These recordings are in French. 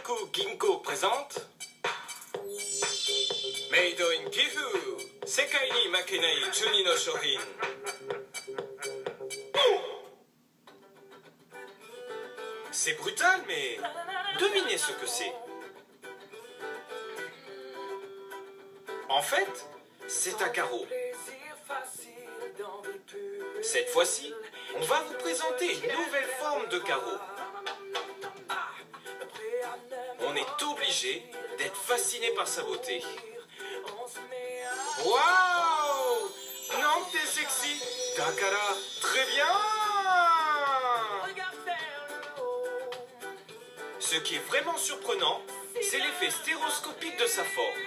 Kotaku Ginko présente Made in Gifu Sekai ni makenai Juni no shohin. C'est brutal, mais devinez ce que c'est. En fait, c'est un carreau. Cette fois-ci, on va vous présenter une nouvelle forme de carreau. On est obligé d'être fasciné par sa beauté. Waouh! Non, t'es sexy! Dakara, très bien! Ce qui est vraiment surprenant, c'est l'effet stéréoscopique de sa forme.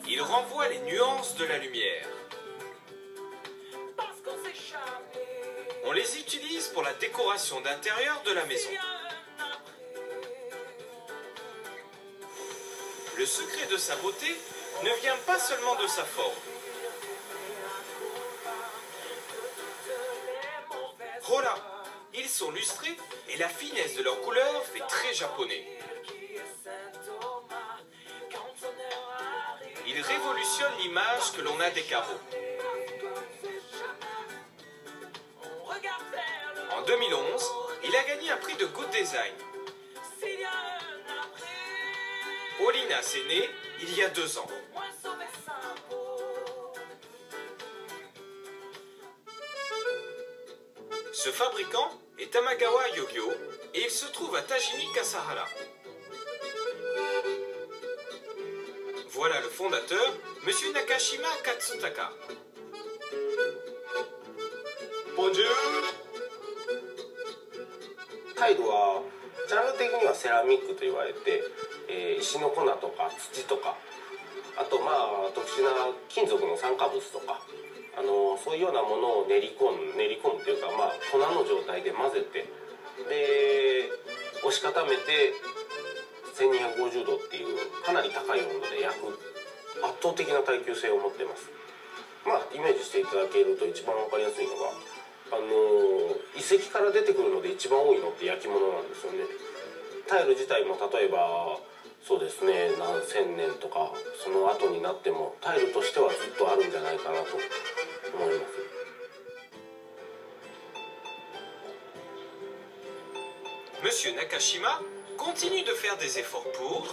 Il renvoie les nuances de la lumière. On les utilise pour la décoration d'intérieur de la maison. Le secret de sa beauté ne vient pas seulement de sa forme. Voilà, ils sont lustrés et la finesse de leur couleur fait très japonais. Ils révolutionnent l'image que l'on a des carreaux. En 2011, il a gagné un prix de Good Design. Olina s'est née il y a 2 ans. Ce fabricant est Tamagawa Yogyo et il se trouve à Tajimi Kasahara. Voilà le fondateur, Monsieur Nakashima Katsutaka. Bonjour. タイルはジャンル的にはセラミックと言われて、石の粉とか土とか、あと特殊な金属の酸化物とか、そういうようなものを練り込むというか、粉の状態で混ぜて、で押し固めて1250度っていうかなり高い温度で焼く圧倒的な耐久性を持っています。イメージしていただけると一番分かりやすいのが、遺跡から出てくるので一番多いのって焼き物なんですよね。タイル自体も例えばそうですね、何千年とかその後になってもタイルとしてはずっとあるんじゃないかなと思います。Monsieur Nakashima continue de faire des efforts pour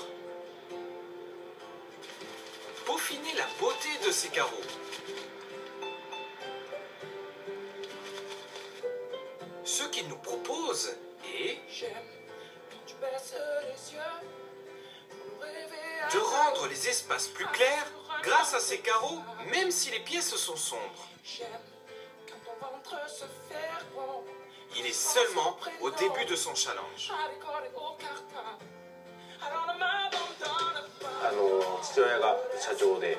peaufiner la beauté de ses carreaux. Ce qu'il nous propose est de rendre les espaces plus clairs grâce à ces carreaux, même si les pièces sont sombres. Il est seulement au début de son challenge. 父親が社長で、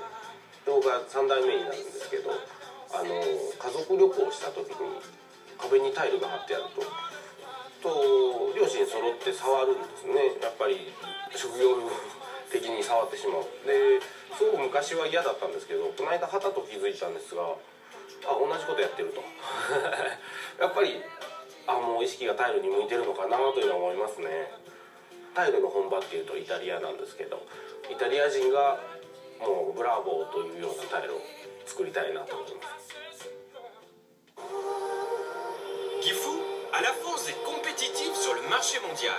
人が3代目になるんですけど、家族旅行をした時に壁にタイルが貼ってあると両親揃って触るんですね。やっぱり職業的に触ってしまう。ですごく昔は嫌だったんですけど、この間はたと気づいたんですが、同じことやってるとやっぱりもう意識がタイルに向いてるのかなというのは思いますね。タイルの本場っていうとイタリアなんですけど、イタリア人がもうブラボーというようなタイルを作りたいなと思います。Gifu a la force d'être compétitif sur le marché mondial.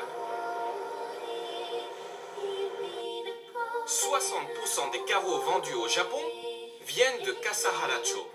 60% des carreaux vendus au Japon viennent de Kasahara-cho.